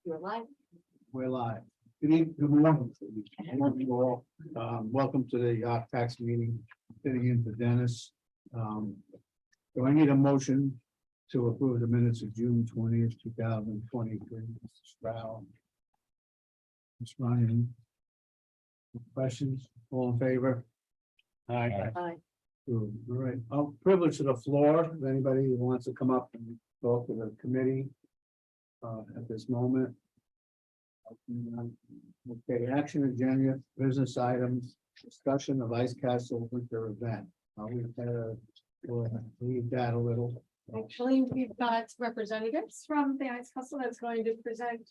You're live. We're live. Good morning. Welcome you all. Welcome to the tax meeting, fitting in for Dennis. So I need a motion to approve the minutes of June 20th, 2023. Mr. Sproul. Ms. Ryan. Questions? All in favor? Aye. Hi. All right. I'll privilege to the floor. If anybody who wants to come up and talk to the committee at this moment. Okay, action agenda, business items, discussion of Ice Castle winter event. We'll leave that a little. Actually, we've got representatives from the Ice Castle that's going to present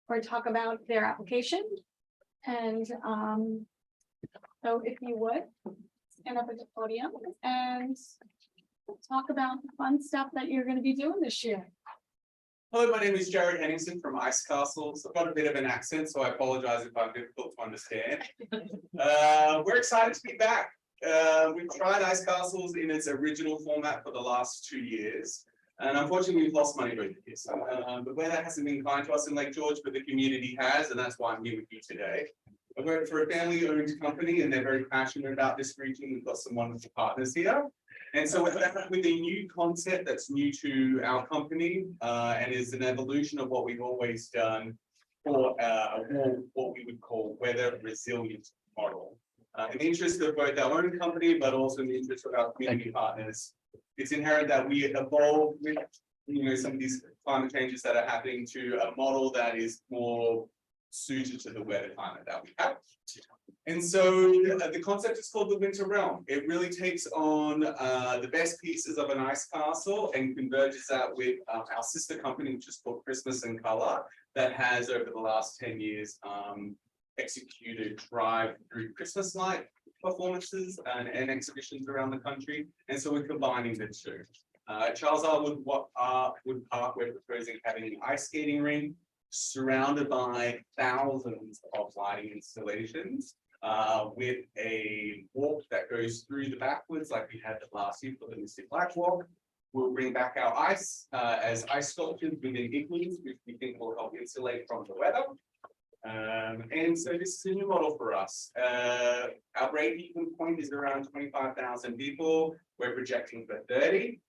or talk about their application. And so if you would, stand up at the podium and talk about the fun stuff that you're going to be doing this year. Hello, my name is Jared Henningson from Ice Castles. I've got a bit of an accent, so I apologize if I'm difficult to understand. We're excited to be back. We've tried Ice Castles in its original format for the last 2 years, and unfortunately we've lost money both years. The weather hasn't been kind to us in Lake George, but the community has, and that's why I'm here with you today. I work for a family-owned company, and they're very passionate about this region. We've got some wonderful partners here. And so we're back with a new concept that's new to our company and is an evolution of what we've always done for what we would call weather resilient model. In the interest of both our own company, but also in the interest of our community partners, it's inherent that we evolve with some of these climate changes that are happening to a model that is more suited to the weather climate that we have. And so the concept is called the Winter Realm. It really takes on the best pieces of an ice castle and converges that with our sister company, which is called Christmas and Color, that has over the last 10 years executed drive-through Christmas light performances and exhibitions around the country. And so we're combining the two. Charles Arwood Park, we're proposing having an ice skating rink surrounded by thousands of lighting installations. With a walk that goes through the backwards like we had last year for the Mystic Black Walk. We'll bring back our ice as ice sculptures within igloos, which we think will help insulate from the weather. And so this is a new model for us. Our break-even point is around 25,000 people. We're projecting for 30.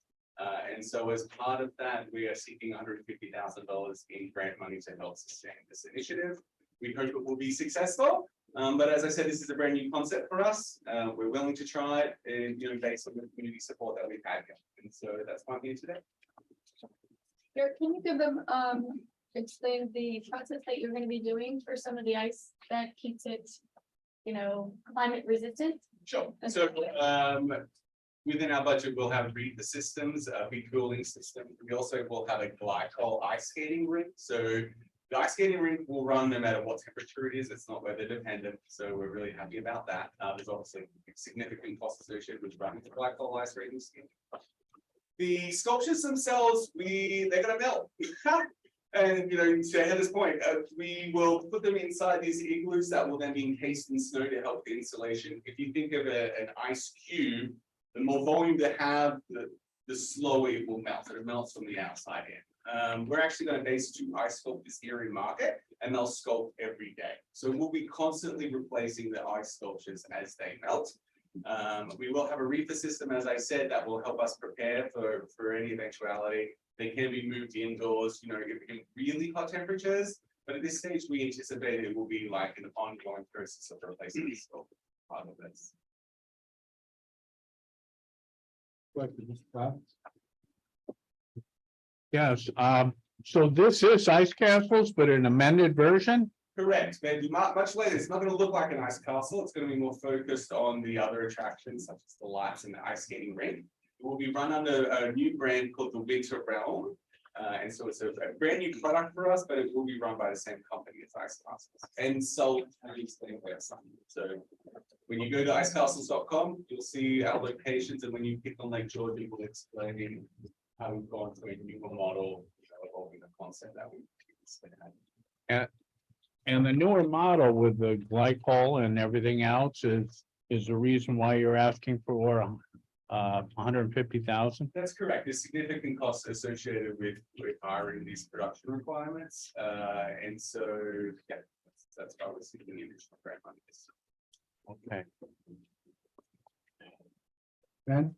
And so as part of that, we are seeking $150,000 in grant money to help sustain this initiative. We hope it will be successful. But as I said, this is a brand new concept for us. We're willing to try it, and based on the community support that we've had here. And so that's why I'm here today. Eric, can you give them explain the process that you're going to be doing for some of the ice that keeps it, climate resistant? Sure. So within our budget, we'll have the systems, cooling system. We also will have a glycol ice skating rink. So the ice skating rink will run no matter what temperature it is. It's not weather dependent. So we're really happy about that. There's obviously significant costs associated with running the glycol ice skating scheme. The sculptures themselves, they're going to melt. And to Heather's point, we will put them inside these igloos that will then be encased in snow to help the insulation. If you think of an ice cube, the more volume they have, the slower it will melt. So it melts from the outside in. We're actually going to base 2 ice sculptures here in market, and they'll sculpt every day. So we'll be constantly replacing the ice sculptures as they melt. We will have a reefer system, as I said, that will help us prepare for any eventuality. They can be moved indoors, in really hot temperatures. But at this stage, we anticipate it will be like an ongoing process of replacing the sculpture part of this. Yes, so this is Ice Castles, but an amended version? Correct. Maybe much later. It's not going to look like an ice castle. It's going to be more focused on the other attractions, such as the lights and the ice skating rink. It will be run under a new brand called the Winter Realm. And so it's a brand new product for us, but it will be run by the same company as Ice Castles and sold on the same website. So when you go to icecastles.com, you'll see our locations, and when you click on Lake George, it will explain how we've gone to a newer model, evolving the concept that we've had. And the newer model with the glycol and everything else is the reason why you're asking for 150,000. That's correct. There's significant costs associated with hiring these production requirements. And so, yeah, that's why we're seeking the additional grant money. Okay. Ben?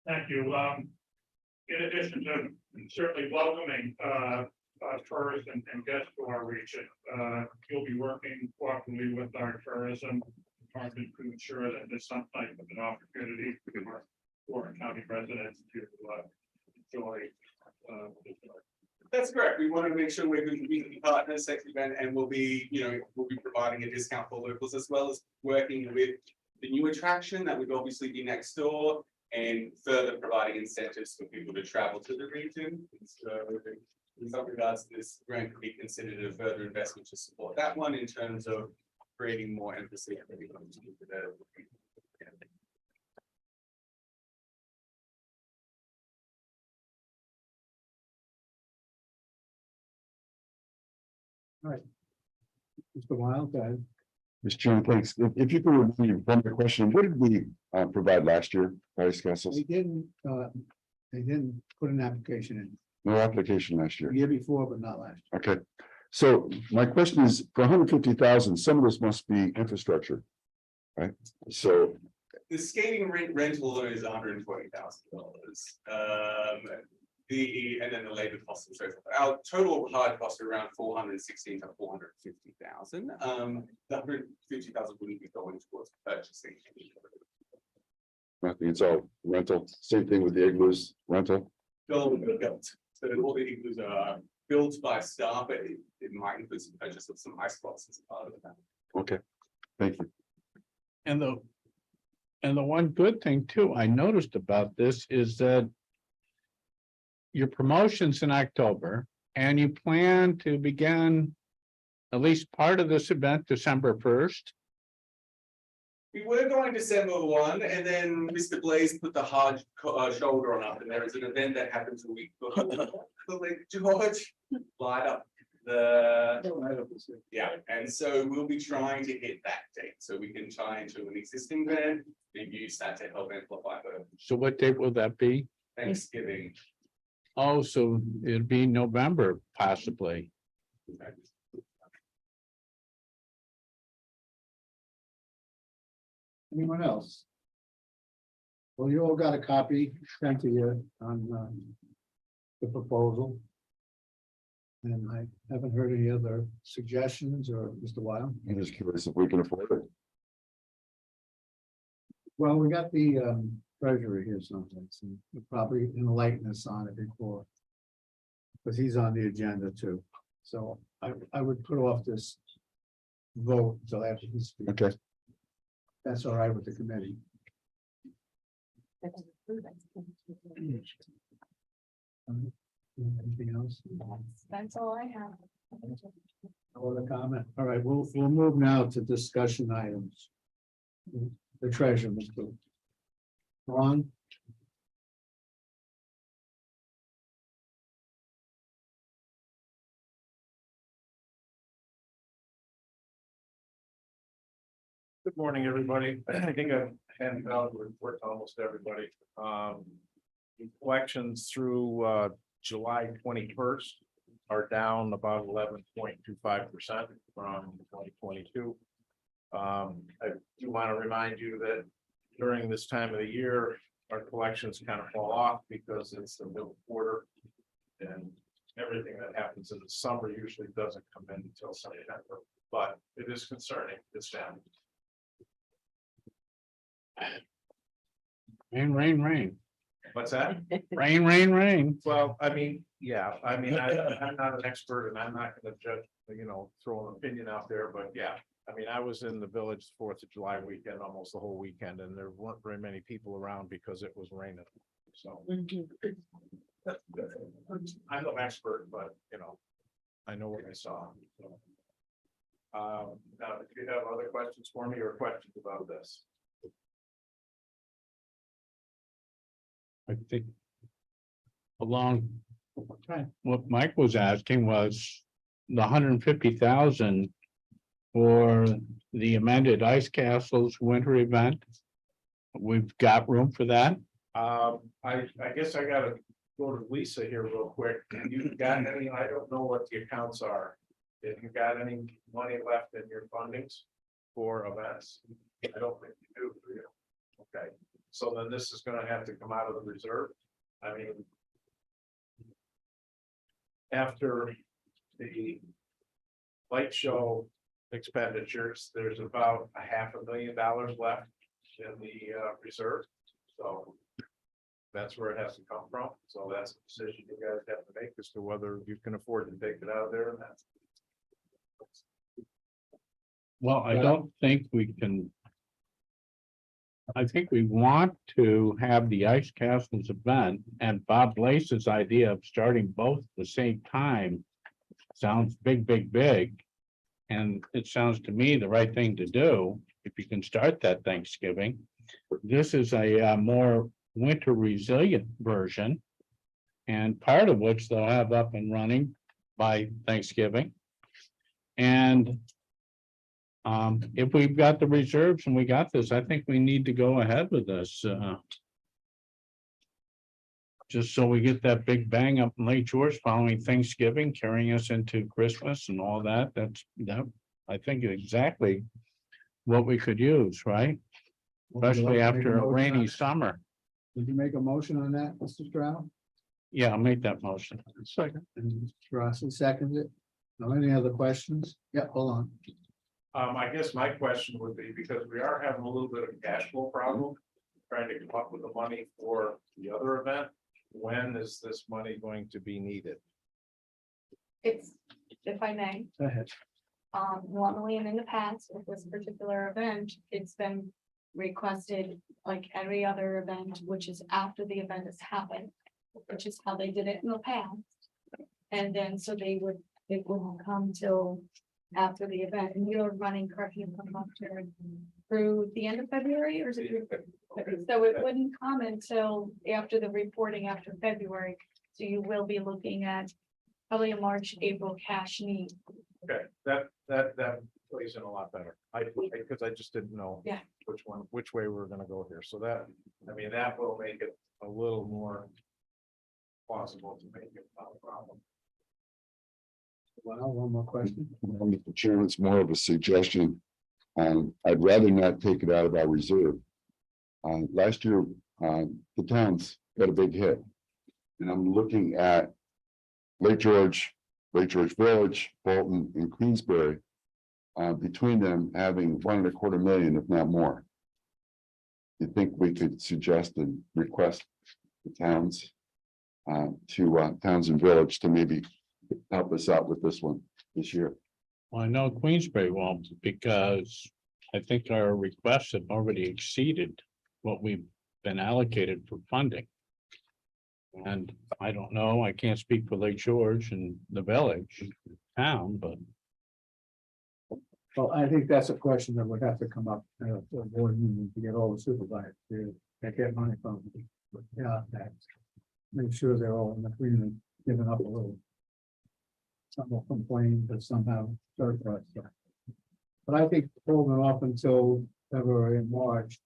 Thank you. In addition to certainly welcoming tourists and guests to our region, you'll be working cooperatively with our tourism department to ensure that there's some type of an opportunity for our county residents to enjoy. That's correct. We want to make sure we're good community partners, and we'll be providing a discount for locals, as well as working with the new attraction that would obviously be next door, and further providing incentives for people to travel to the region. So in some regards, this grant could be considered a further investment to support that one in terms of creating more emphasis. Mr. Wild, guys. Mr. Chairman, thanks. If you could remind me of one more question, what did we provide last year, Ice Castles? They didn't put an application in No application last the year. year before, but not last. Okay. So my question is, for 150,000, some of this must be infrastructure. Right? So The skating rink rental is $120,000. And then the labor costs and so forth. Our total hard costs are around 416 to 450,000. The 150,000 wouldn't be going towards purchasing. nothing, it's all rental. Same thing with the igloos, rental. Built. So all the igloos are built by staff, but it might include some purchase of some ice blocks as part of that. Okay, thank you. And the one good thing too, I noticed about this is that your promotion's in October and you plan to begin at least part of this event December 1st. We were going December 1, and then Mr. Blaze put the hard shoulder on up, and there was an event that happened a week before. So like George light up yeah, and so we'll be trying to hit that date, so we can tie into an existing event and use that to help amplify the So what date will that be? Thanksgiving. Oh, so it'd be November possibly. Anyone else? Well, you all got a copy sent to you on the proposal. And I haven't heard any other suggestions, or Mr. Wild. I'm just curious if we can afford it. Well, we got the treasurer here someplace, and we'll probably enlighten us on it before. Because he's on the agenda too. So I would put off this vote until after he speaks. Okay, That's all right with the committee. Anything else? That's all I have. No other comment? All right, we'll move now to discussion items. The treasurer, Mr. Ron. Good morning, everybody. I think I've handed out a report to almost everybody. Collections through July 21st are down about 11.25% from 2022. I do want to remind you that during this time of the year, our collections kind of fall off because it's the middle quarter, and everything that happens in the summer usually doesn't come in until September. But it is concerning. It's down. Rain, rain, rain, What's that? rain, rain, rain. Well, I mean, yeah, I mean, I'm not an expert and I'm not gonna judge, throw an opinion out there, but yeah. I mean, I was in the village 4th of July weekend, almost the whole weekend, and there weren't very many people around because it was raining, so. I'm no expert, but, I know what I saw. So. Now, if you have other questions for me or questions about this. I think along what Mike was asking was the 150,000 for the amended Ice Castles winter event. we've got room for that. I guess I gotta go to Lisa here real quick. You've got any, I don't know what the accounts are. If you got any money left in your fundings for events? I don't think you do, do you? Okay, so then this is gonna have to come out of the reserve. I mean. After the light show expenditures, there's about $500,000 left in the reserve, so. That's where it has to come from, so that's a decision you guys have to make as to whether you can afford to take it out of there, and that's. Well, I don't think we can. I think we want to have the Ice Castles event, and Bob Lace's idea of starting both at the same time sounds big, big, big. And it sounds to me the right thing to do, if you can start that Thanksgiving. This is a more winter resilient version. And part of which they'll have up and running by Thanksgiving. And if we've got the reserves and we got this, I think we need to go ahead with this. Just so we get that big bang up in Lake George following Thanksgiving, carrying us into Christmas and all that. That I think exactly what we could use, right? Especially after a rainy summer. Did you make a motion on that, Mr. Stroud? Yeah, I'll make that motion. Second. And Mr. Rossi seconded it. Now, any other questions? Yeah, hold on. I guess my question would be, because we are having a little bit of a cash flow problem, trying to come up with the money for the other event. When is this money going to be needed? It's, if I may, Go ahead. normally and in the past, with this particular event, it's been requested like every other event, which is after the event has happened, which is how they did it in the past. And then so it wouldn't come till after the event, and you're running, correct me if I'm wrong, Jared, through the end of February, or is it? So it wouldn't come until after the reporting after February, so you will be looking at probably a March, April cash need. Okay, that plays in a lot better. Because I just didn't know. Yeah. Which way we were gonna go here. So that, I mean, that will make it a little more possible to make it not a problem. Well, one more question. Mr. Chairman, it's more of a suggestion. I'd rather not take it out of our reserve. Last year, the towns got a big hit. And I'm looking at Lake George Village, Bolton and Queensbury. Between them having $1.25 million, if not more. You think we could suggest and request the towns to Towns and Village to maybe help us out with this one this year? Well, I know Queensbury won't, because I think our requests have already exceeded what we've been allocated for funding. And I don't know, I can't speak for Lake George and the village town, but Well, I think that's a question that would have to come up at a board meeting to get all the supervisors to get money from them. Yeah, that's. Make sure they're all in agreement, giving up a little. Some will complain, but somehow surplus. But I think holding off until February and March,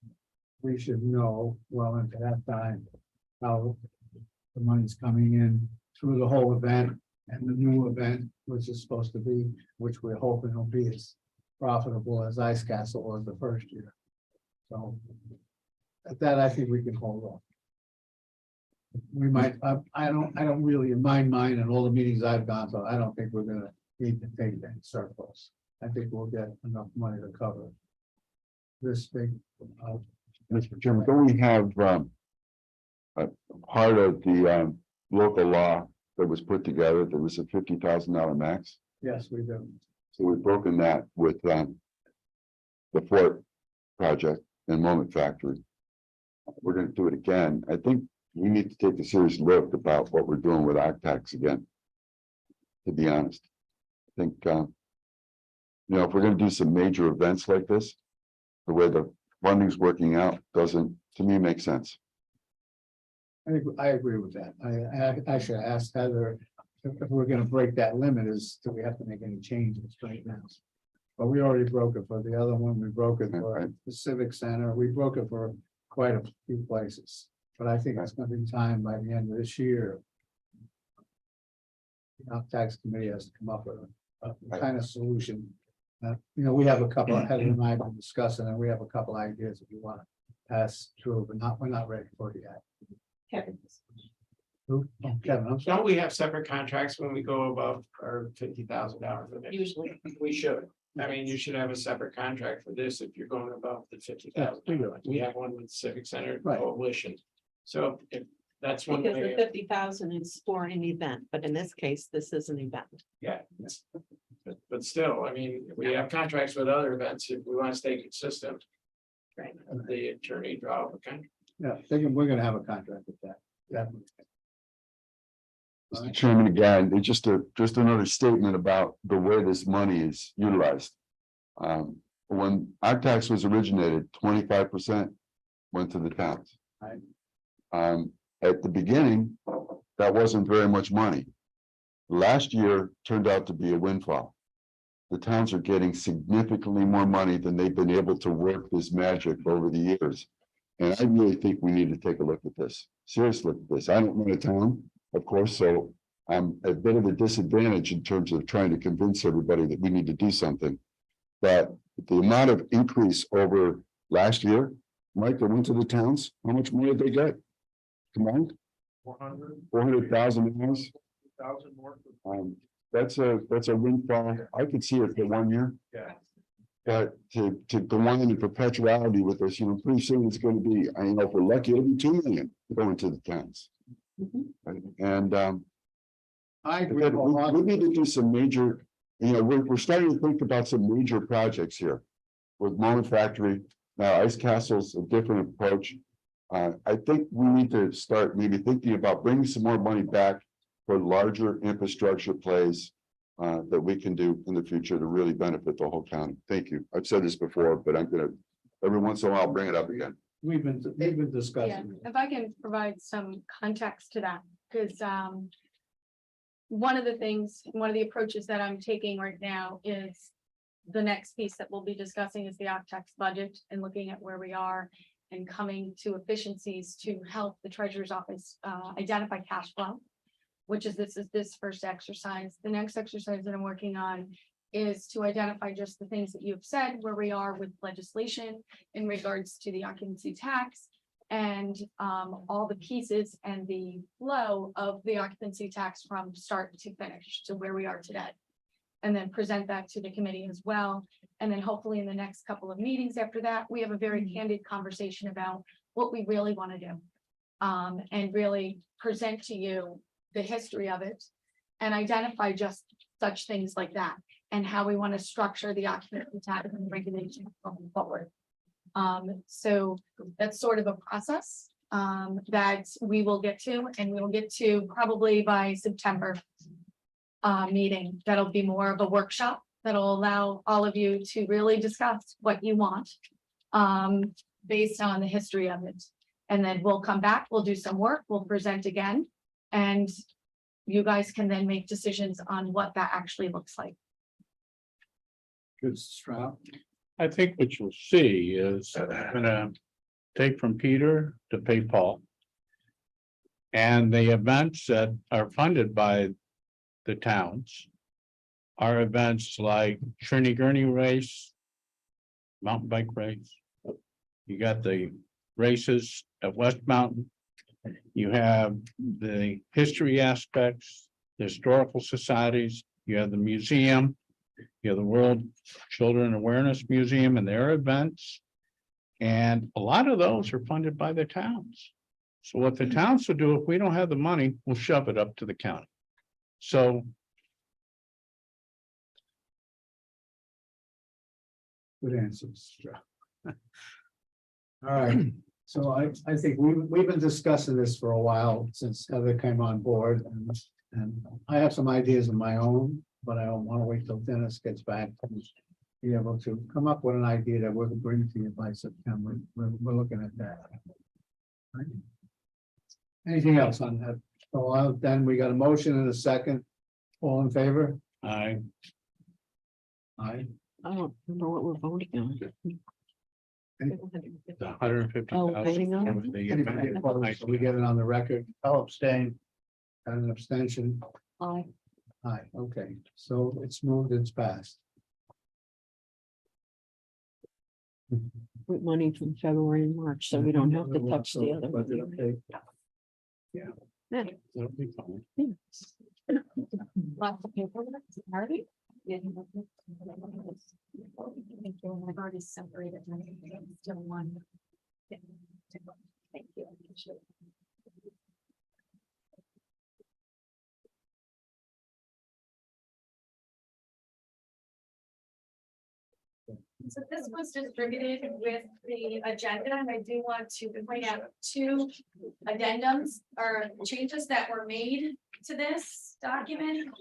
we should know well into that time how the money's coming in through the whole event and the new event, which is supposed to be, which we're hoping will be as profitable as Ice Castle was the first year. So at that, I think we can hold on. We might, I don't really, in my mind and all the meetings I've gone to, I don't think we're gonna need to take any surplus. I think we'll get enough money to cover this big. Mr. Chairman, don't we have a part of the local law that was put together, there was a $50,000 max? Yes, we do. So we've broken that with the Fort project and Moment Factory. We're gonna do it again. I think we need to take a serious look about what we're doing with OCTAX again. To be honest, I think, if we're gonna do some major events like this, the way the funding's working out doesn't, to me, make sense. I think I agree with that. I should ask Heather if we're gonna break that limit, do we have to make any changes right now? But we already broke it for the other one. We broke it for Right. the Civic Center. We broke it for quite a few places, but I think it's gonna be time by the end of this year. The tax committee has to come up with a kind of solution. We have a couple, Heather and I have been discussing, and we have a couple ideas that we want to pass through, but we're not ready for it yet. Kevin. Who? Oh, Kevin, I'm sorry. Don't we have separate contracts when we go above our $50,000 limit? Usually. We should. I mean, you should have a separate contract for this if you're going above the $50,000. we do. We have one with Civic Center Right. Coalition. So if that's one Because the way, 50,000 is for an event, but in this case, this is an event. yeah. But still, I mean, we have contracts with other events. If we want to stay consistent. Right. The attorney draw up a contract. Yeah, we're gonna have a contract with that. Definitely. Mr. Chairman, again, it's just another statement about the way this money is utilized. When our tax was originated, 25% went to the towns. Right. At the beginning, that wasn't very much money. Last year turned out to be a windfall. The towns are getting significantly more money than they've been able to work this magic over the years. And I really think we need to take a look at this, seriously look at this. I don't run a town, of course, so I'm at a bit of a disadvantage in terms of trying to convince everybody that we need to do something. But the amount of increase over last year, Mike, that went to the towns, how much more did they get? Combined? 400,000 dollars. More. That's a windfall. I could see it for 1 year. Yeah. But to go on in perpetuality with us, pretty soon it's going to be, if we're lucky, it'll be 2 million going to the towns. Right? And I we agree. we need to do some major, we're starting to think about some major projects here. With Moment Factory, now Ice Castle's a different approach. I think we need to start maybe thinking about bringing some more money back for larger infrastructure plays that we can do in the future to really benefit the whole county. Thank you. I've said this before, but I'm gonna, every once in a while, I'll bring it up again. We've been Yeah, discussing. if I can provide some context to that, because one of the approaches that I'm taking right now is the next piece that we'll be discussing is the OpTex budget and looking at where we are and coming to efficiencies to help the treasurer's office identify cash flow, which is this first exercise. The next exercise that I'm working on is to identify just the things that you've said, where we are with legislation in regards to the occupancy tax and all the pieces and the flow of the occupancy tax from start to finish to where we are today. And then present that to the committee as well. And then hopefully in the next couple of meetings after that, we have a very candid conversation about what we really want to do. And really present to you the history of it and identify just such things like that and how we want to structure the occupancy tax and regulation going forward. So that's sort of a process that we will get to, and we will get to probably by September meeting. That'll be more of a workshop that'll allow all of you to really discuss what you want based on the history of it. And then we'll come back, we'll do some work, we'll present again, and you guys can then make decisions on what that actually looks like. Good, Stroud. I think what you'll see is I'm gonna take from Peter to pay Paul. And the events that are funded by the towns are events like Shirley Gurney race, mountain bike race. You got the races at West Mountain. You have the history aspects, the historical societies, you have the museum. You have the World Children Awareness Museum and their events. And a lot of those are funded by the towns. So what the towns will do, if we don't have the money, we'll shove it up to the county. So Good answers, Stroud. All right, so I think we've been discussing this for a while since Heather came on board, and I have some ideas of my own, but I don't want to wait till Dennis gets back and be able to come up with an idea that we'll bring to you by September. We're looking at that. Right. Anything else on that? So then we got a motion and a second. All in favor? I Aye. I don't know what we're voting on. The $150,000. Oh, hang on. for the Anybody event. opposed? So we get it on the record. I'll abstain. And an abstention. Aye. Aye, okay, so it's moved, it's passed. With money from February and March, so we don't have to touch the other. Budget one. update. That'll be fine. Lots of paper, Marty? Thank you. I've already separated. Still one. Thank you. So this was distributed with the agenda, and I do want to point out two addendums or changes that were made to this document.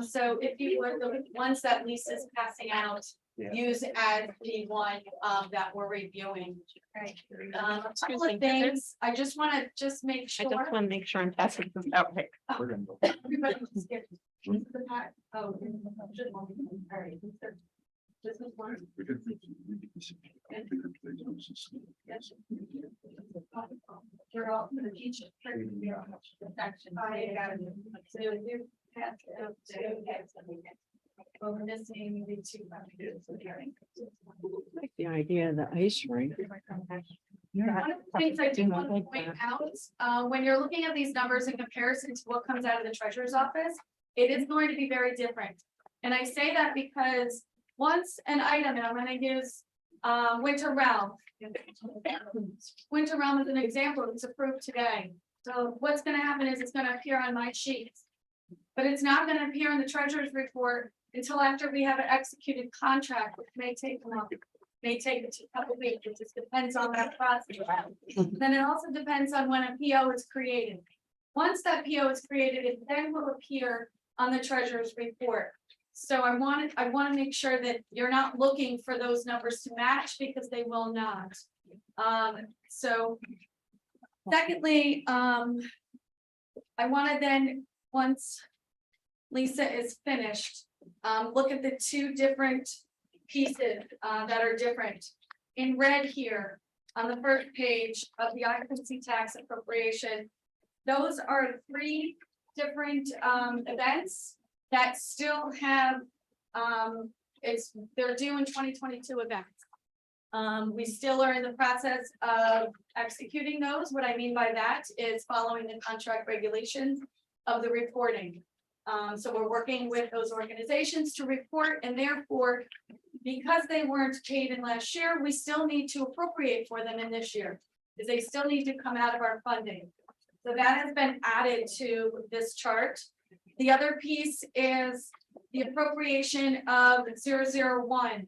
So if you would, the ones that Lisa's passing out, use as the one that we're reviewing. Right. A couple of things, I just want to make I sure. just want to make sure I'm passing this out right. Everybody just get the pack. Oh, just one. All right. This is one. You're all for the teacher. Action. I got it. So you have to. Well, we're missing the two. Like the idea of the ice rink. One of the things I do want to point out, when you're looking at these numbers in comparison to what comes out of the treasurer's office, it is going to be very different. And I say that because once an item, and I'm going to use Winter Realm. Winter Realm is an example that's approved today. So what's going to happen is it's going to appear on my sheets, but it's not going to appear in the treasurer's report until after we have an executed contract, which may take a month. May take a couple weeks, it just depends on that process. Then it also depends on when a PO is created. Once that PO is created, it then will appear on the treasurer's report. So I want to make sure that you're not looking for those numbers to match because they will not. So secondly, I want to then, once Lisa is finished, look at the two different pieces that are different. In red here, on the first page of the occupancy tax appropriation, those are three different events that still have, they're due in 2022 events. We still are in the process of executing those. What I mean by that is following the contract regulations of the reporting. So we're working with those organizations to report, and therefore, because they weren't paid in last year, we still need to appropriate for them in this year, because they still need to come out of our funding. So that has been added to this chart. The other piece is the appropriation of 001,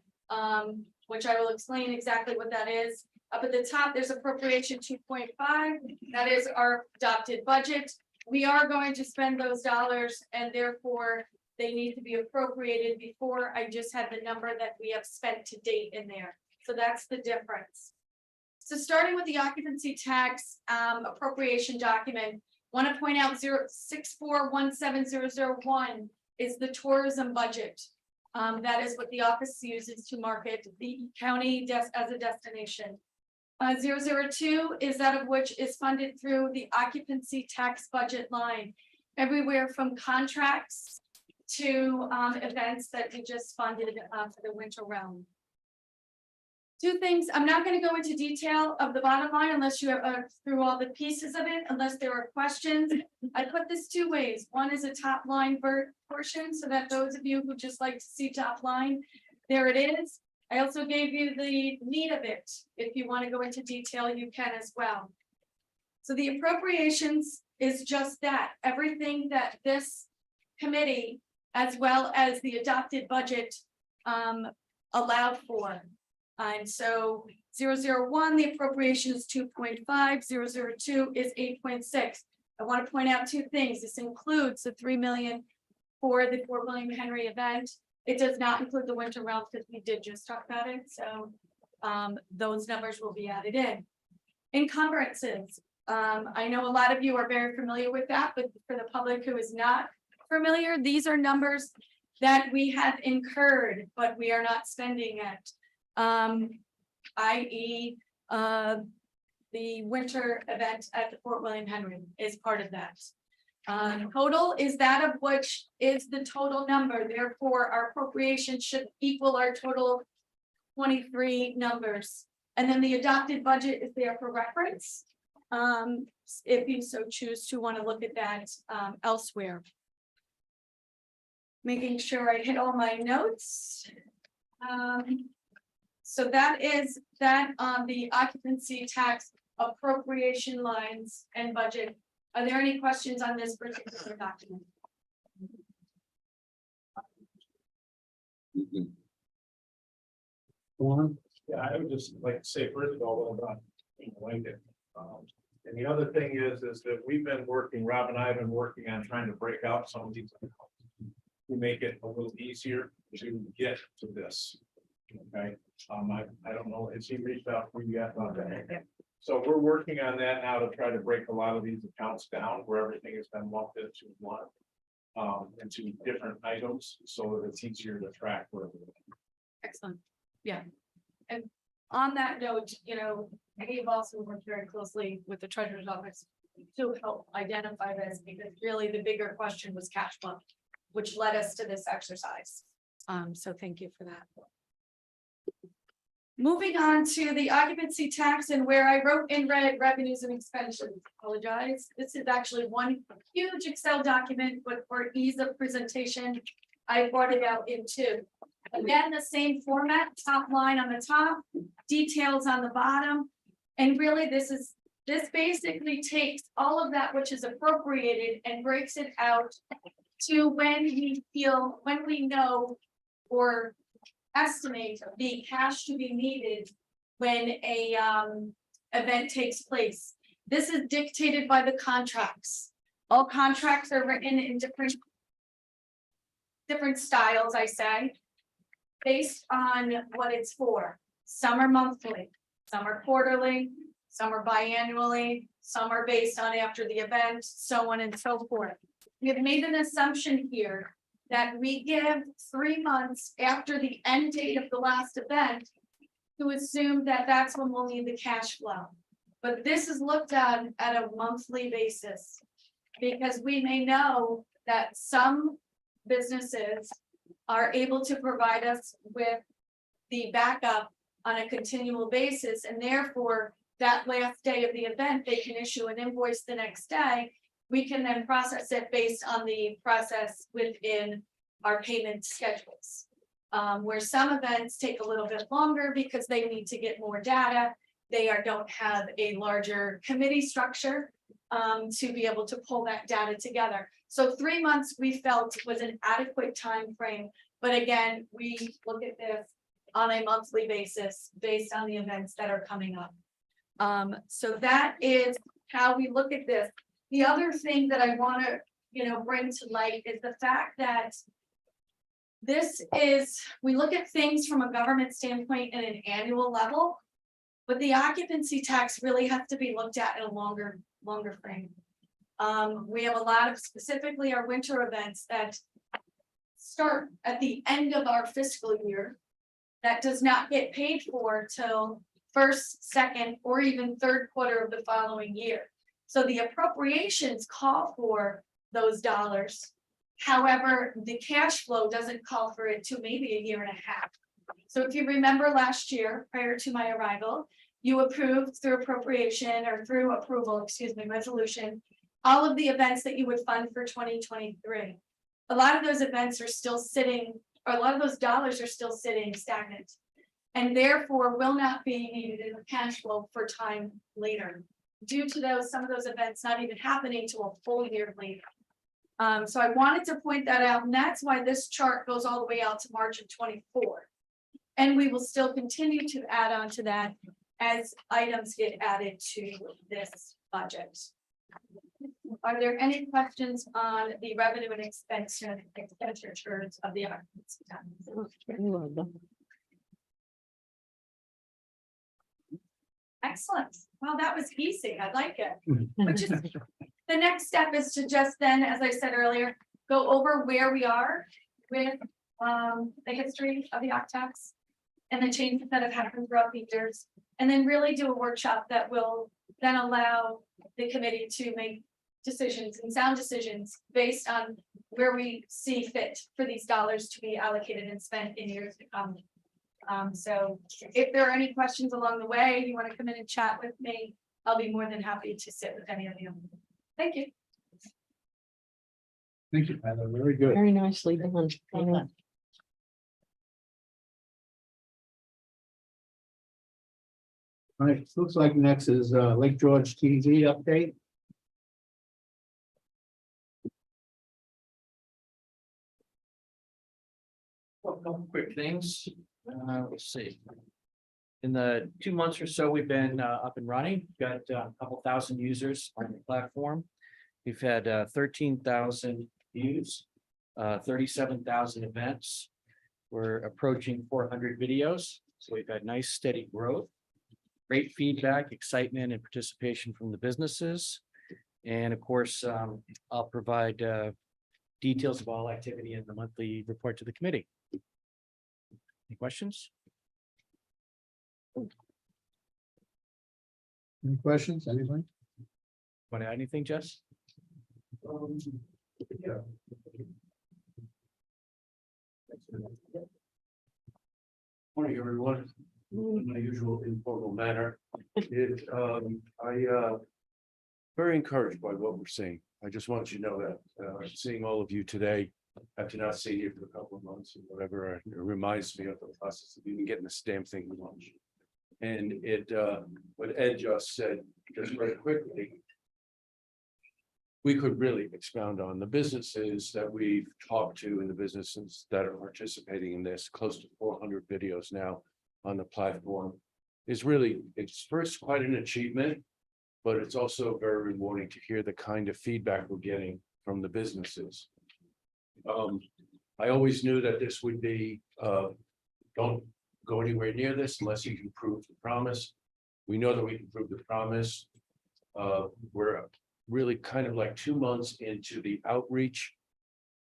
which I will explain exactly what that is. Up at the top, there's appropriation 2.5. That is our adopted budget. We are going to spend those dollars, and therefore they need to be appropriated before I just had the number that we have spent to date in there. So that's the difference. So starting with the occupancy tax appropriation document, want to point out 064170001 is the tourism budget. That is what the office uses to market the county as a destination. 002 is that of which is funded through the occupancy tax budget line, everywhere from contracts to events that we just funded for the Winter Realm. Two things, I'm not going to go into detail of the bottom line unless you have through all the pieces of it, unless there are questions. I put this two ways. One is a top line portion, so that those of you who just like to see top line, there it is. I also gave you the meat of it. If you want to go into detail, you can as well. So the appropriations is just that, everything that this committee, as well as the adopted budget, allowed for. And so 001, the appropriation is 2.5, 002 is 8.6. I want to point out two things. This includes the 3 million for the Fort William Henry event. It does not include the Winter Realm because we did just talk about it. So those numbers will be added in. Encumbrances. I know a lot of you are very familiar with that, but for the public who is not familiar, these are numbers that we have incurred, but we are not spending it. i.e. The winter event at the Fort William Henry is part of that. Total is that of which is the total number, therefore our appropriation should equal our total 23 numbers. And then the adopted budget is there for reference. If you so choose to want to look at that elsewhere. Making sure I hit all my notes. So that is that on the occupancy tax appropriation lines and budget. Are there any questions on this particular document? Yeah, I would just like to say first of all, about Lincoln. And the other thing is that we've been working, Rob and I have been working on trying to break out some of these. To make it a little easier to get to this. Okay, I don't know, has he reached out for you yet on that? So we're working on that now to try to break a lot of these accounts down where everything has been lumped into one. Into different items so that it's easier to track where. Excellent. Yeah. And on that note, you know, I have also worked very closely with the treasurer's office to help identify this, because really the bigger question was cash flow, which led us to this exercise. So thank you for that. Moving on to the occupancy tax, and where I wrote in red revenues and expenditures, apologize. This is actually one huge Excel document, but for ease of presentation, I brought it out in two. Again, the same format, top line on the top, details on the bottom. And really this basically takes all of that which is appropriated and breaks it out to when we know or estimate the cash to be needed when a event takes place. This is dictated by the contracts. All contracts are written in different styles, I say, based on what it's for. Some are monthly, some are quarterly, some are biannually, some are based on after the event, so on and so forth. We have made an assumption here that we give 3 months after the end date of the last event to assume that that's when we'll need the cash flow. But this is looked at a monthly basis, because we may know that some businesses are able to provide us with the backup on a continual basis, and therefore that last day of the event, they can issue an invoice the next day. We can then process it based on the process within our payment schedules. Where some events take a little bit longer because they need to get more data. They don't have a larger committee structure to be able to pull that data together. So 3 months we felt was an adequate time frame. But again, we look at this on a monthly basis based on the events that are coming up. So that is how we look at this. The other thing that I want to, bring to light is the fact that we look at things from a government standpoint at an annual level, but the occupancy tax really has to be looked at in a longer frame. We have a lot of, specifically our winter events that start at the end of our fiscal year that does not get paid for till first, second, or even third quarter of the following year. So the appropriations call for those dollars. However, the cash flow doesn't call for it to maybe a year and a half. So if you remember last year, prior to my arrival, you approved through appropriation or through approval, resolution, all of the events that you would fund for 2023. A lot of those events are still sitting, or a lot of those dollars are still sitting stagnant, and therefore will not be needed in the cash flow for time later, due to some of those events not even happening to a full year later. So I wanted to point that out, and that's why this chart goes all the way out to March of 24. And we will still continue to add on to that as items get added to this budget. Are there any questions on the revenue and expenditures of the occupancy tax? Excellent. Well, that was easy. I like it. Which is the next step is to just then, as I said earlier, go over where we are with the history of the occ tax and the changes that have happened throughout the years. And then really do a workshop that will then allow the committee to make decisions and sound decisions based on where we see fit for these dollars to be allocated and spent in years to come. So if there are any questions along the way, you want to come in and chat with me, I'll be more than happy to sit with any of you. Thank you. Thank you, Heather. Very good. Very nicely done. Yeah. All right, looks like next is Lake George TV update. Well, a couple quick things, let's see. In the 2 months or so, we've been up and running, got a couple thousand users on the platform. We've had 13,000 views, 37,000 events. We're approaching 400 videos, so we've had nice steady growth. Great feedback, excitement, and participation from the businesses. And of course, I'll provide details of all activity in the monthly report to the committee. Any questions? Any questions, anybody? Want to add anything, Jess? Yeah. Morning, everyone. In my usual informal manner, very encouraged by what we're seeing. I just want you to know that, seeing all of you today, after not seeing you for a couple of months or whatever, it reminds me of the process of even getting this damn thing launched. And what Ed just said, just very quickly, we could really expound on the businesses that we've talked to and the businesses that are participating in this, close to 400 videos now on the platform, is really, it's first quite an achievement, but it's also very rewarding to hear the kind of feedback we're getting from the businesses. I always knew that this would be, don't go anywhere near this unless you can prove the promise. We know that we can prove the promise. We're really kind of like 2 months into the outreach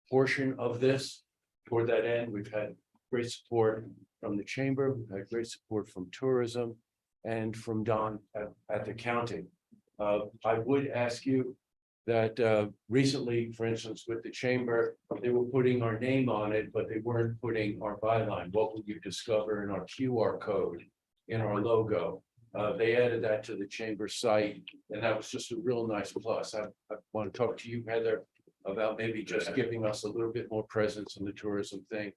portion of this. Toward that end, we've had great support from the chamber, we've had great support from tourism and from Don at the county. I would ask you that recently, for instance, with the chamber, they were putting our name on it, but they weren't putting our byline. What would you discover in our QR code, in our logo? They added that to the chamber site, and that was just a real nice plus. I want to talk to you, Heather, about maybe just giving us a little bit more presence in the tourism thing.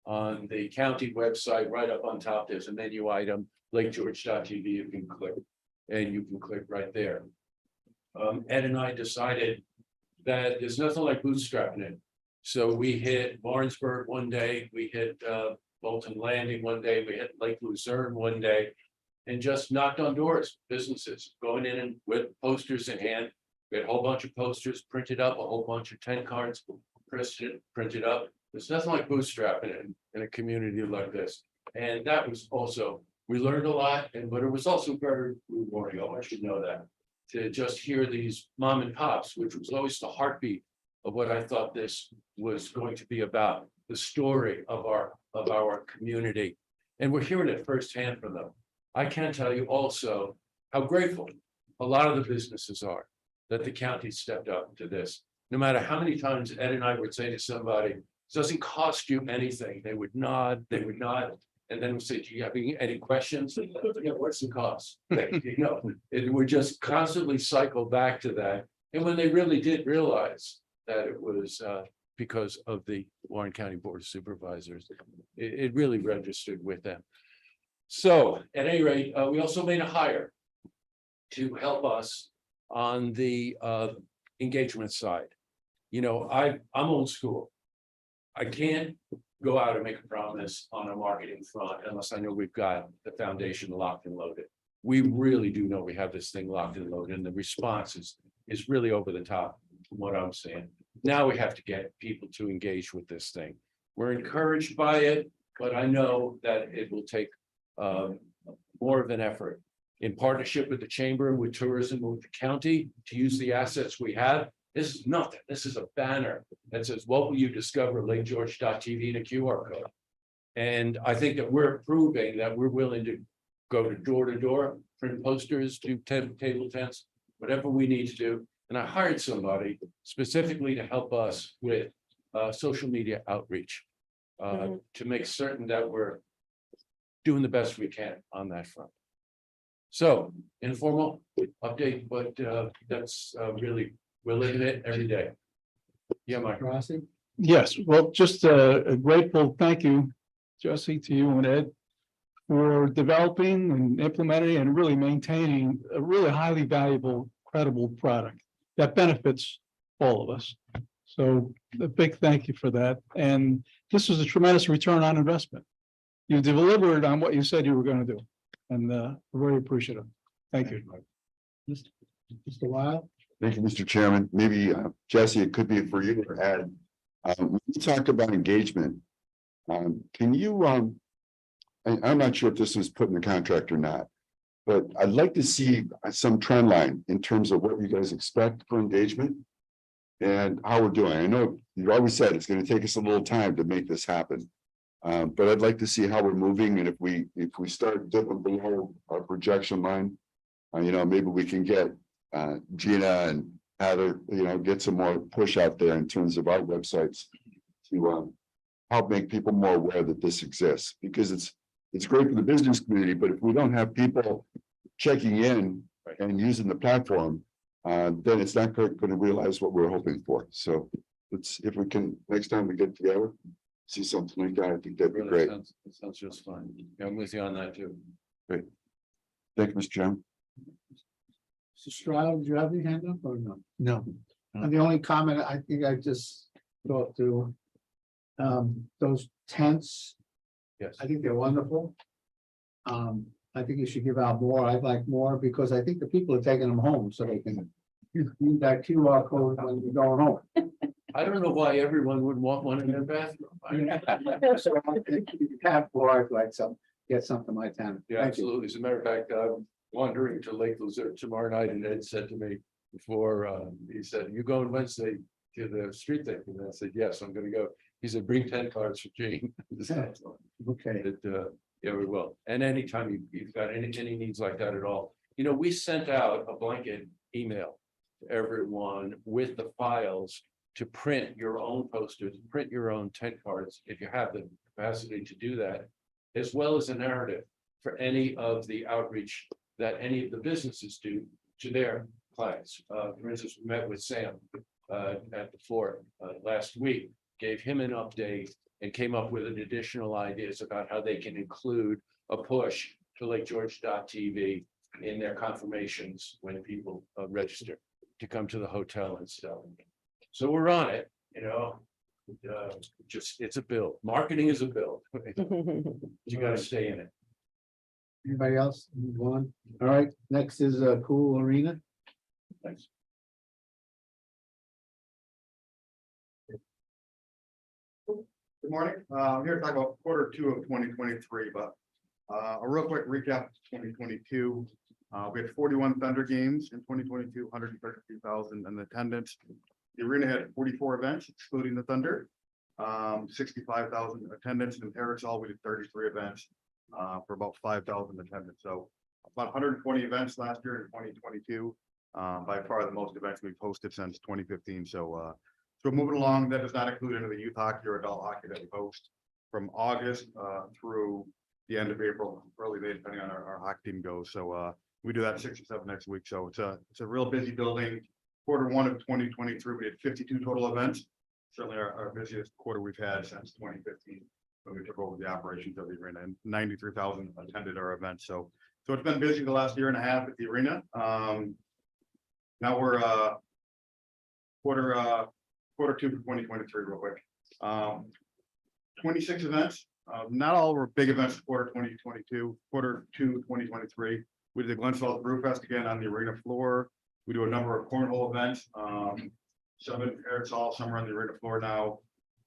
On the county website, right up on top, there's a menu item, lakegeorge.tv, you can click, and you can click right there. Ed and I decided that there's nothing like bootstrapping it. So we hit Lawrenceburg one day, we hit Bolton Landing one day, we hit Lake Luzerne one day, and just knocked on doors, businesses going in and with posters in hand. We had a whole bunch of posters printed up, a whole bunch of 10 cards printed up. There's nothing like bootstrapping in a community like this. And that was also, we learned a lot, but it was also very rewarding. I want you to know that. To just hear these mom and pops, which was always the heartbeat of what I thought this was going to be about, the story of our community. And we're hearing it firsthand from them. I can tell you also how grateful a lot of the businesses are that the county stepped up to this. No matter how many times Ed and I would say to somebody, it doesn't cost you anything, they would nod, and then we say, do you have any questions? Yeah, what's the cost? You know, it would just constantly cycle back to that. And when they really did realize that it was because of the Warren County Board of Supervisors, it really registered with them. So at any rate, we also made a hire to help us on the engagement side. You know, I'm old school. I can't go out and make a promise on a marketing front unless I know we've got the foundation locked and loaded. We really do know we have this thing locked and loaded, and the response is really over the top from what I'm saying. Now we have to get people to engage with this thing. We're encouraged by it, but I know that it will take more of an effort in partnership with the chamber and with tourism, with the county, to use the assets we have. This is nothing. This is a banner that says, what will you discover, lakegeorge.tv, and a QR code. And I think that we're proving that we're willing to go to door, print posters, do table tents, whatever we need to do. And I hired somebody specifically to help us with social media outreach. To make certain that we're doing the best we can on that front. So informal update, but that's really, we're living it every day. Yeah, Mike. Rossi? Yes, well, just a grateful thank you, Jesse, to you and Ed, for developing and implementing and really maintaining a really highly valuable, credible product that benefits all of us. So a big thank you for that. And this was a tremendous return on investment. You delivered on what you said you were going to do, and we're very appreciative. Thank you. Mr. Wild? Thank you, Mr. Chairman. Maybe Jesse, it could be for you to add. When you talk about engagement, can you, I'm not sure if this was put in the contract or not, but I'd like to see some trend line in terms of what you guys expect for engagement and how we're doing. I know you always said it's going to take us a little time to make this happen. But I'd like to see how we're moving, and if we start dipping below our projection line, maybe we can get Gina and Heather, get some more push out there in terms of our websites to help make people more aware that this exists, because it's great for the business community, but if we don't have people checking in and using the platform, then it's not going to realize what we're hoping for. So if we can, next time we get together, see something like that, I think that'd be great. That sounds just fine. Yeah, I'm with you on that too. Great. Thank you, Mr. Chairman. Mr. Stroud, do you have any hand up or no? No. And the only comment I think I just thought to, those tents, Yes. I think they're wonderful. I think you should give out more. I'd like more because I think the people are taking them home so they can use that QR code when you're going home. I don't know why everyone would want one in their bathroom. So if you have more, I'd like get something like that. Yeah, Thank you. absolutely. As a matter of fact, I'm wandering to Lake Luzerne tomorrow night, and Ed said to me before, he said, "You going Wednesday to the street thing?" And I said, "Yes, I'm gonna go." He said, "Bring 10 cards for Gene." Okay. Yeah, we will. And anytime you've got any needs like that at all, we sent out a blanket email to everyone with the files to print your own posters, print your own tent cards, if you have the capacity to do that, as well as a narrative for any of the outreach that any of the businesses do to their clients. For instance, we met with Sam at the fort last week, gave him an update and came up with an additional ideas about how they can include a push to LakeGeorge.tv in their confirmations when people register to come to the hotel and stuff. So we're on it, just, it's a build. Marketing is a build. You gotta stay in it. Anybody else? Move on. All right, next is Cool Arena. Thanks. Good morning. I'm here to talk about Q2 of 2023, but a real quick recap of 2022. We had 41 Thunder games in 2022, 132,000 in attendance. The arena had 44 events, excluding the Thunder, 65,000 attendance. In Harrisall, we did 33 events for about 5,000 attendance. So about 120 events last year in 2022. By far the most events we've hosted since 2015. So moving along, that does not include any of the youth hockey or adult hockey that we host from August through the end of April, early May, depending on our hockey team goes. So we do that 6 or 7 next week. So it's a real busy building. Q1 of 2023, we had 52 total events. Certainly our busiest quarter we've had since 2015 when we took over the operations of the arena, and 93,000 attended our events. So it's been busy the last year and a half at the arena. Now we're Q2 for 2023 real quick. 26 events. Not all were big events for Q2 2023. We did the Glen Falls Brew Fest again on the arena floor. We do a number of cornhole events. Some in Harrisall, some are on the arena floor now.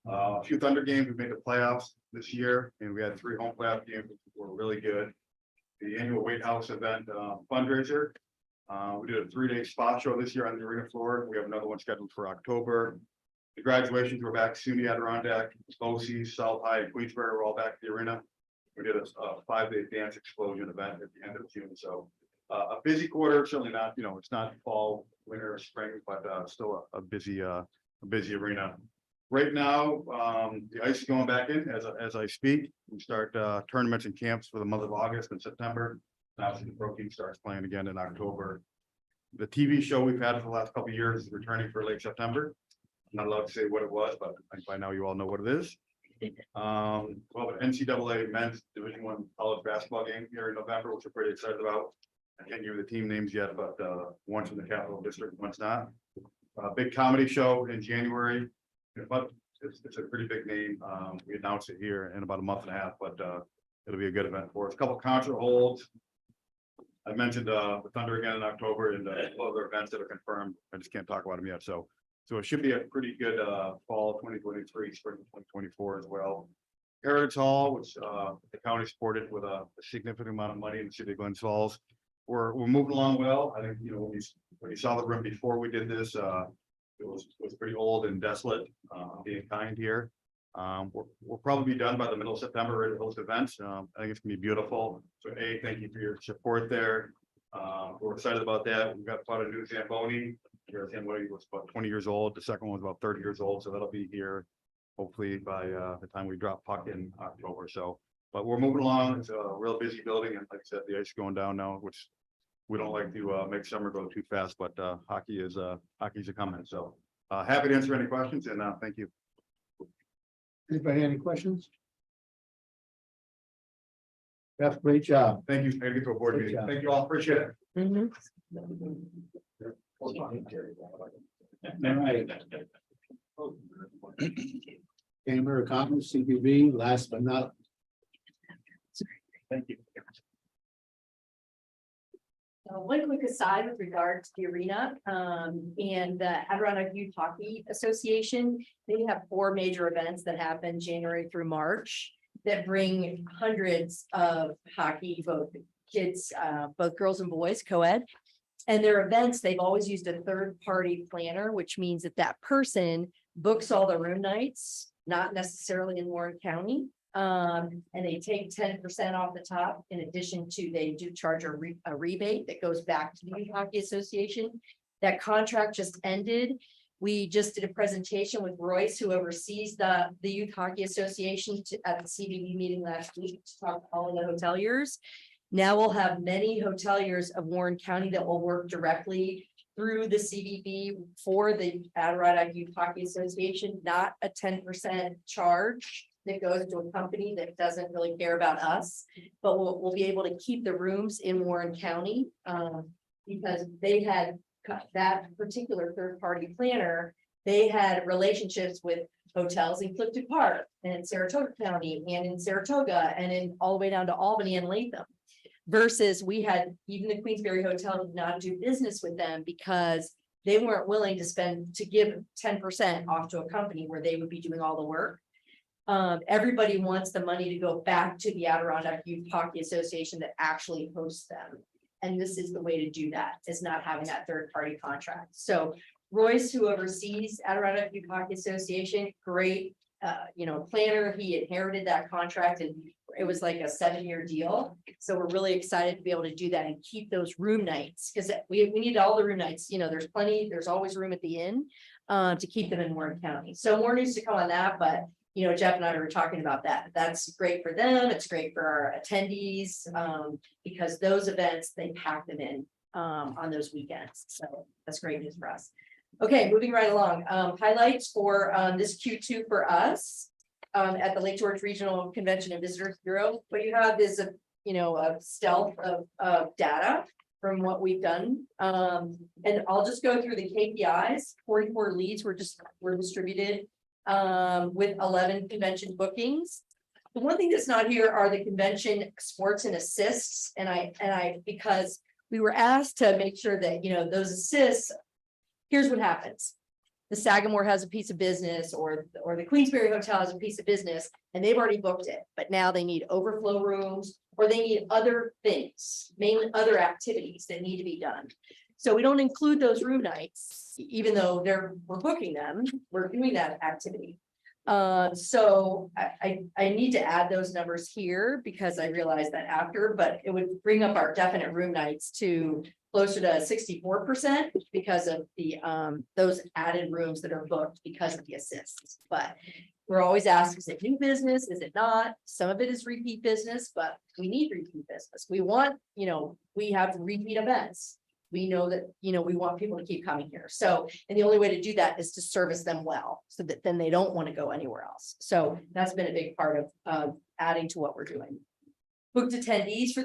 A few Thunder games. We made the playoffs this year, and we had 3 home playoff games, which were really good. The annual Weight House event fundraiser. We did a 3-day spot show this year on the arena floor. We have another one scheduled for October. The graduations were back, SUNY Adirondack, BOS, South High, Queensbury were all back at the arena. We did a 5-day dance explosion event at the end of June, so a busy quarter, certainly not, it's not fall, winter, or spring, but still a busy arena. Right now, the ice is going back in as I speak. We start tournaments and camps for the month of August and September. Now the pro team starts playing again in October. The TV show we've had for the last couple of years is returning for late September. I'm not allowed to say what it was, but I think by now you all know what it is. Well, NCAA men's Division I college basketball game here in November, which we're pretty excited about. I can't give you the team names yet, but one's in the Capital District, one's not. Big comedy show in January, but it's a pretty big name. We announced it here in about a month and a half, but it'll be a good event for us. A couple concert holds. I mentioned the Thunder again in October and other events that are confirmed. I just can't talk about them yet. So it should be a pretty good fall 2023, spring 2024 as well. Heritage Hall, which the county supported with a significant amount of money in the city of Glens Falls. We're moving along well. I think, when you saw the room before we did this, it was pretty old and desolate, being kind here. We'll probably be done by the middle of September, ready to host events. I think it's gonna be beautiful. So thank you for your support there. We're excited about that. We've got a new Zamboni. Your Zamboni was about 20 years old. The second one was about 30 years old. So that'll be here hopefully by the time we drop puck in October. So, but we're moving along. It's a real busy building. And like I said, the ice is going down now, which we don't like to make summer go too fast, but hockey's a coming. So happy to answer any questions and thank you. Anybody any questions? Beth, great job. Thank you. Thank you for a board Good meeting. job. Thank you all. Appreciate it. Mhm. All right. Chamber of Commerce, CBB, last but not. Thank you. One quick aside with regard to the arena and the Adirondack Youth Hockey Association. They have 4 major events that happen January through March that bring hundreds of hockey, both kids, both girls and boys, co-ed. And their events, they've always used a third-party planner, which means that person books all the room nights, not necessarily in Warren County. And they take 10% off the top. In addition to, they do charge a rebate that goes back to the Youth Hockey Association. That contract just ended. We just did a presentation with Royce, who oversees the Youth Hockey Association at the CBB meeting last week to talk to all of the hoteliers. Now we'll have many hoteliers of Warren County that will work directly through the CBB for the Adirondack Youth Hockey Association, not a 10% charge that goes to a company that doesn't really care about us, but we'll be able to keep the rooms in Warren County because they had that particular third-party planner. They had relationships with hotels in Clifton Park and in Saratoga County and in Saratoga and in all the way down to Albany and Latham. Versus we had even the Queensbury Hotel did not do business with them because they weren't willing to give 10% off to a company where they would be doing all the work. Everybody wants the money to go back to the Adirondack Youth Hockey Association that actually hosts them. And this is the way to do that, is not having that third-party contract. So Royce, who oversees Adirondack Youth Hockey Association, great, planner. He inherited that contract and it was like a 7-year deal. So we're really excited to be able to do that and keep those room nights because we need all the room nights. There's always room at the inn to keep them in Warren County. So more news to come on that, but Jeff and I were talking about that. That's great for them. It's great for our attendees because those events, they pack them in on those weekends. So that's great news for us. Okay, moving right along. Highlights for this Q2 for us at the Lake George Regional Convention and Visitors Bureau. What you have is a stealth of data from what we've done. And I'll just go through the KPIs. 44 leads were distributed with 11 convention bookings. The one thing that's not here are the convention sports and assists. And I because we were asked to make sure that those assists. Here's what happens. The Sagamore has a piece of business or the Queensbury Hotel has a piece of business and they've already booked it, but now they need overflow rooms or they need other things, mainly other activities that need to be done. So we don't include those room nights, even though we're booking them, we're doing that activity. So I need to add those numbers here because I realized that after, but it would bring up our definite room nights to closer to 64% because of the those added rooms that are booked because of the assists. But we're always asked, is it new business? Is it not? Some of it is repeat business, but we need repeat business. We want, we have repeat events. We know that, we want people to keep coming here. So, and the only way to do that is to service them well, so that then they don't want to go anywhere else. So that's been a big part of adding to what we're doing. Booked attendees for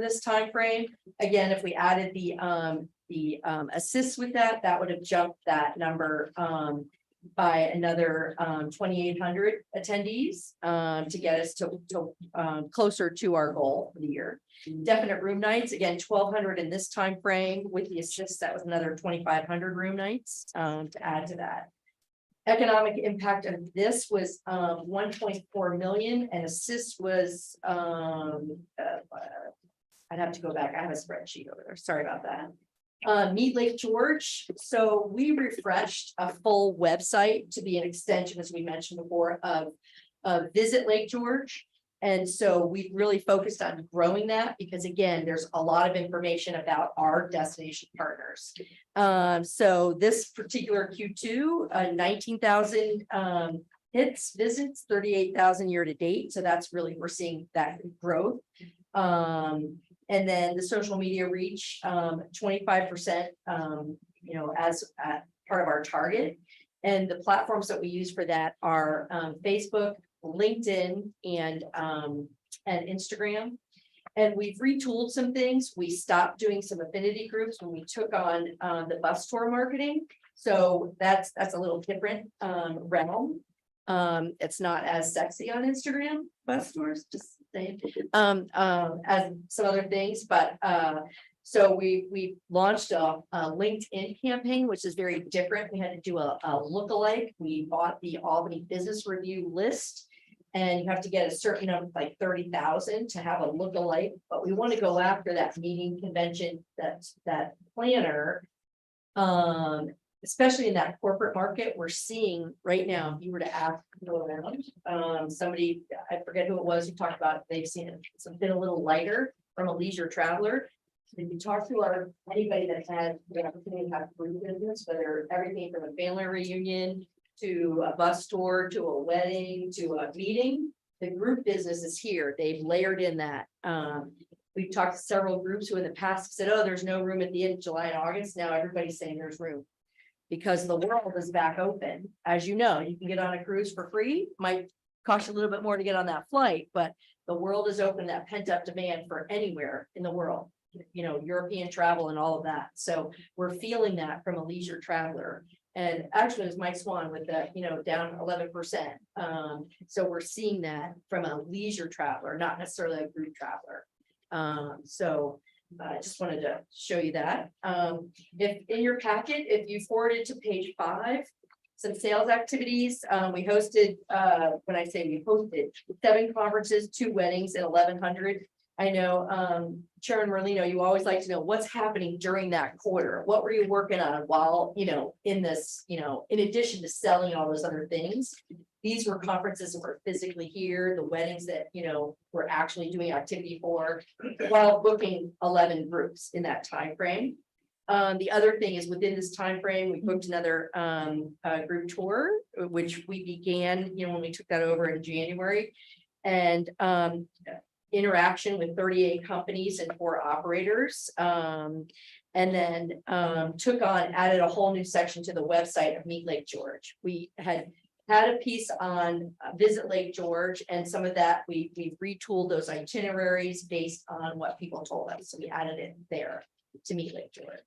this time frame. Again, if we added the assists with that, that would have jumped that number by another 2,800 attendees to get us to closer to our goal for the year. Definite room nights, again, 1,200 in this time frame with the assists, that was another 2,500 room nights to add to that. Economic impact of this was 1.4 million, and assist was I'd have to go back. I have a spreadsheet over there. Sorry about that. Meet Lake George. So we refreshed a full website to be an extension, as we mentioned before, of Visit Lake George. And so we really focused on growing that because, again, there's a lot of information about our destination partners. So this particular Q2, 19,000 hits, visits, 38,000 year to date. So that's really, we're seeing that growth. And then the social media reach, 25%, as part of our target. And the platforms that we use for that are Facebook, LinkedIn, and Instagram. And we've retooled some things. We stopped doing some affinity groups when we took on the bus tour marketing. So that's a little different realm. It's not as sexy on Instagram, bus tours, just saying, as some other things, but so we launched a LinkedIn campaign, which is very different. We had to do a lookalike. We bought the Albany Business Review list, and you have to get a certain number, like 30,000 to have a lookalike, but we want to go after that meeting convention, that planner. Especially in that corporate market, we're seeing right now, if you were to ask go around, somebody, I forget who it was, who talked about, they've seen it, it's been a little lighter from a leisure traveler. If you talk to anybody that had the opportunity to have group business, whether everything from a family reunion to a bus tour, to a wedding, to a meeting, the group business is here. They've layered in that. We've talked to several groups who in the past said, oh, there's no room at the end of July and August. Now everybody's saying there's room. Because the world is back open. As you know, you can get on a cruise for free, might cost you a little bit more to get on that flight, but the world is open, that pent up demand for anywhere in the world, European travel and all of that. So we're feeling that from a leisure traveler. And actually, it was Mike Swan with the, down 11%. So we're seeing that from a leisure traveler, not necessarily a group traveler. I just wanted to show you that. If in your packet, if you forwarded to page 5, some sales activities, we hosted, when I say we hosted 7 conferences, 2 weddings, and 1,100. I know, Chairman Merlino, you always like to know what's happening during that quarter. What were you working on while, in this, in addition to selling all those other things? These were conferences that were physically here, the weddings that, we're actually doing activity for, while booking 11 groups in that time frame. The other thing is within this time frame, we booked another group tour, which we began, when we took that over in January, and interaction with 38 companies and 4 operators. And then added a whole new section to the website of Meet Lake George. We had a piece on Visit Lake George, and some of that we've retooled those itineraries based on what people told us. So we added it there to Meet Lake George.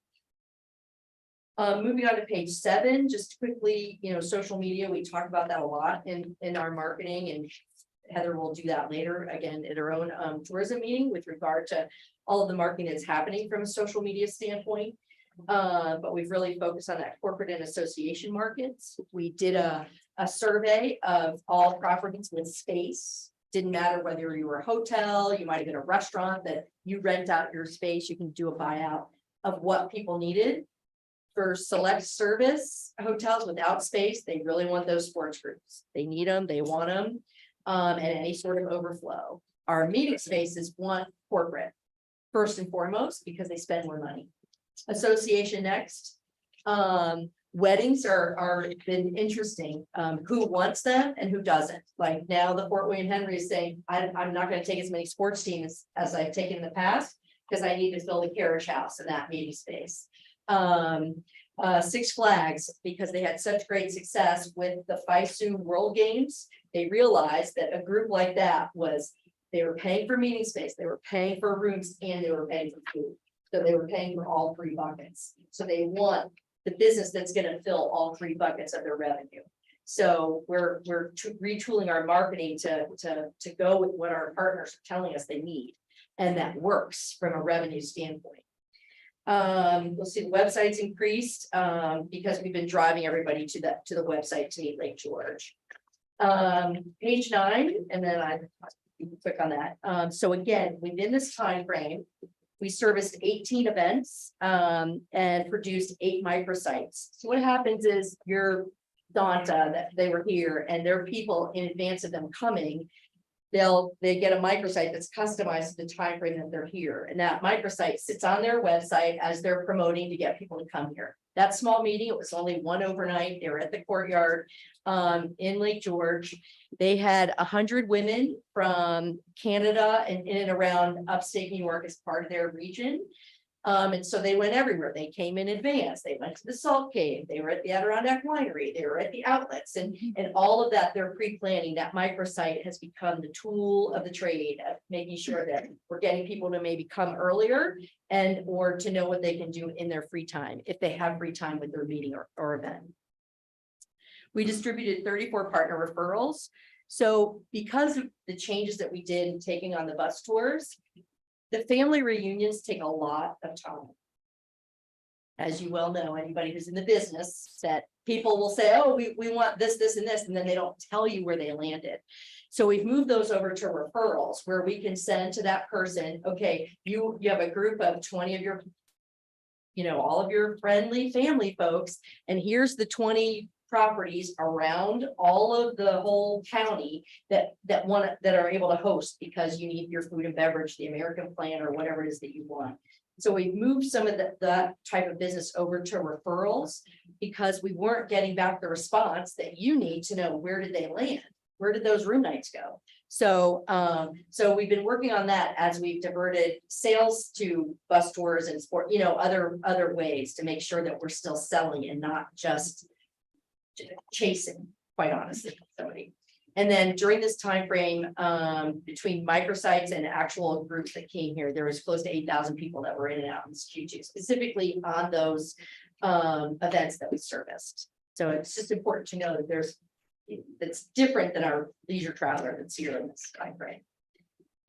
Moving on to page 7, just quickly, social media, we talk about that a lot in our marketing, and Heather will do that later, again, at her own tourism meeting with regard to all of the marketing that's happening from a social media standpoint. But we've really focused on that corporate and association markets. We did a survey of all properties with space. Didn't matter whether you were a hotel, you might have been a restaurant that you rent out your space, you can do a buyout. of what people needed. For select service hotels without space, they really want those sports groups. They need them, they want them, and any sort of overflow. Our meeting spaces want corporate, first and foremost, because they spend more money. Association next. Weddings are been interesting, who wants them and who doesn't. Like now the Fort William Henry is saying, I'm not gonna take as many sports teams as I've taken in the past, because I need to fill the carriage house in that meeting space. Six Flags, because they had such great success with the FISU World Games, they realized that a group like that they were paying for meeting space, they were paying for rooms, and they were paying for food. So they were paying for all three buckets. So they want the business that's gonna fill all three buckets of their revenue. So we're retooling our marketing to go with what our partners are telling us they need. And that works from a revenue standpoint. We'll see the website's increased, because we've been driving everybody to the website to meet Lake George. Page 9, and then you can click on that. So again, within this time frame, we serviced 18 events, and produced 8 microsites. So what happens is your Donta, that they were here, and there are people in advance of them coming. They get a microsite that's customized to the time frame that they're here, and that microsite sits on their website as they're promoting to get people to come here. That small meeting, it was only one overnight. They were at the courtyard in Lake George. They had 100 women from Canada and in and around upstate New York as part of their region. And so they went everywhere. They came in advance. They went to the Salt Cave. They were at the Adirondack Winery. They were at the outlets, and all of that they're pre-planning. That microsite has become the tool of the trade of making sure that we're getting people to maybe come earlier or to know what they can do in their free time, if they have free time with their meeting or event. We distributed 34 partner referrals. So because of the changes that we did in taking on the bus tours, the family reunions take a lot of time. As you well know, anybody who's in the business, that people will say, oh, we want this, this, and this, and then they don't tell you where they landed. So we've moved those over to referrals, where we can send to that person, okay, you have a group of 20 of your, all of your friendly family folks, and here's the 20 properties around all of the whole county that are able to host, because you need your food and beverage, the American plan, or whatever it is that you want. So we've moved some of that type of business over to referrals, because we weren't getting back the response that you need to know, where did they land? Where did those room nights go? So we've been working on that as we've diverted sales to bus tours and sport, other ways to make sure that we're still selling and not just chasing, quite honestly, somebody. And then during this time frame, between microsites and actual groups that came here, there was close to 8,000 people that were in and out in this Q2, specifically on those events that we serviced. So it's just important to know that it's different than our leisure traveler that's here in this time frame.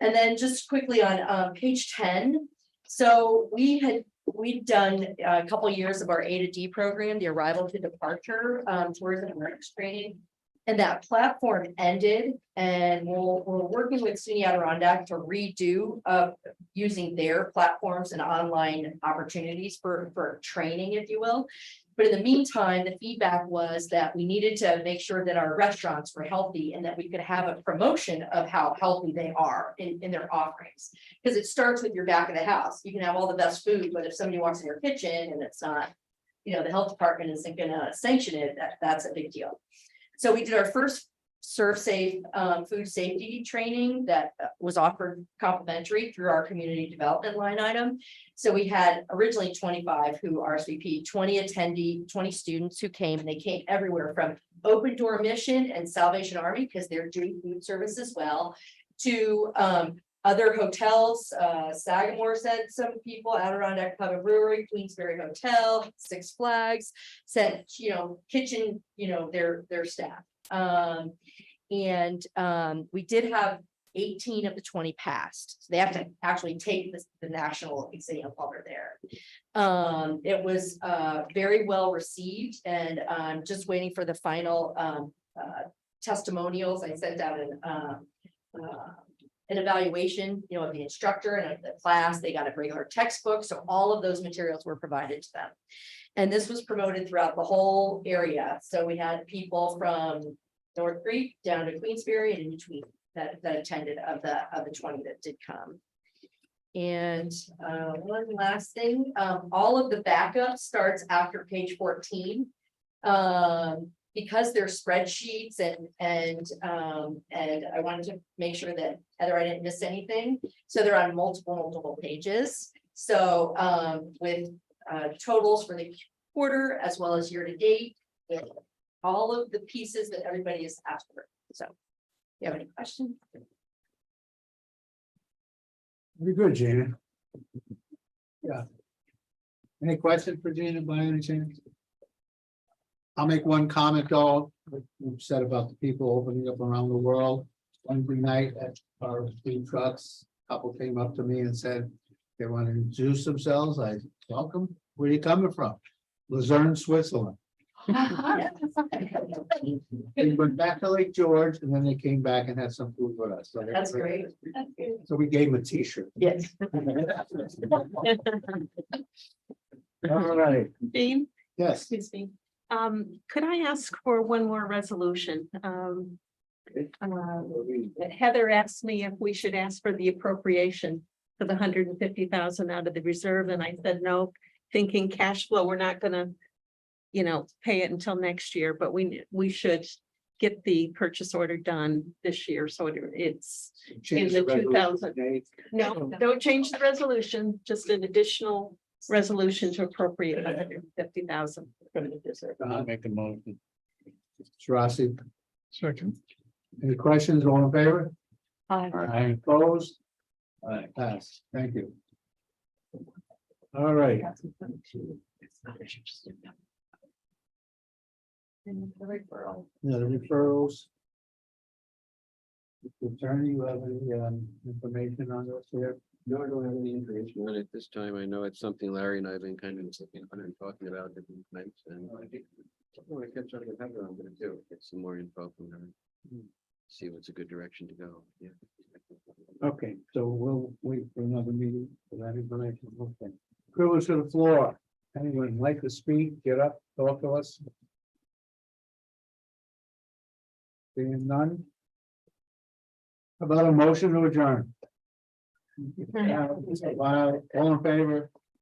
And then just quickly on page 10, so we've done a couple of years of our A to D program, the arrival to departure tourism and awareness training. And that platform ended, and we're working with SUNY Adirondack to redo using their platforms and online opportunities for training, if you will. But in the meantime, the feedback was that we needed to make sure that our restaurants were healthy, and that we could have a promotion of how healthy they are in their offerings. Because it starts with your back of the house. You can have all the best food, but if somebody walks in your kitchen and it's not, the health department isn't gonna sanction it, that's a big deal. So we did our first Serve Safe food safety training that was offered complimentary through our community development line item. So we had originally 25 who RSVP, 20 students who came, and they came everywhere from Open Door Mission and Salvation Army, because they're doing food service as well, to other hotels. Sagamore sent some people, Adirondack Pub and Brewery, Queensberry Hotel, Six Flags, sent, kitchen, their staff. We did have 18 of the 20 passed. So they have to actually take the national exam while they're there. It was very well received, and I'm just waiting for the final testimonials. I sent out an evaluation, of the instructor and of the class. They got a regular textbook, so all of those materials were provided to them. And this was promoted throughout the whole area. So we had people from North Creek down to Queensbury and in between that attended of the 20 that did come. And one last thing, all of the backup starts after page 14. Because they're spreadsheets and I wanted to make sure that Heather, I didn't miss anything. So they're on multiple pages. So with totals for the quarter as well as year to date, with all of the pieces that everybody has asked for. So, you have any questions? Very good, Gina. Yeah. Any questions for Gina by any chance? I'll make one comment though, what we've said about the people opening up around the world. Wednesday night at our food trucks, a couple came up to me and said they want to introduce themselves. I welcome. Where are you coming from? Luzerne, Switzerland. They went back to Lake George and then they came back and had some food with us. So That's great. That's good. So we gave them a t-shirt. Yes. All right, Dean, yes. excuse me. Could I ask for one more resolution? Heather asked me if we should ask for the appropriation for the 150,000 out of the reserve, and I said no, thinking cash flow, we're not gonna, pay it until next year, but we should get the purchase order done this year, so it's Change the the resolution 2000. date. no, don't change the resolution, just an additional resolution to appropriate 150,000 from the reserve. I'll make a motion. Rossi, Second. any questions? All in favor? I, Opposed? All right, pass. Thank you. All right. Yeah, the referrals. Mr. Attorney, you have any information on this here? No, I don't have any information on it this time. I know it's something Larry and I have been kind of talking about different nights and I think what I kept trying to have I'm gonna do, get some more info from her. See what's a good direction to go. Yeah. Okay, so we'll wait for another meeting for that information. Okay. Privilege to the floor. Anyone like to speak? Get up, talk to us. Seeing none. How about a motion to adjourn? All in favor?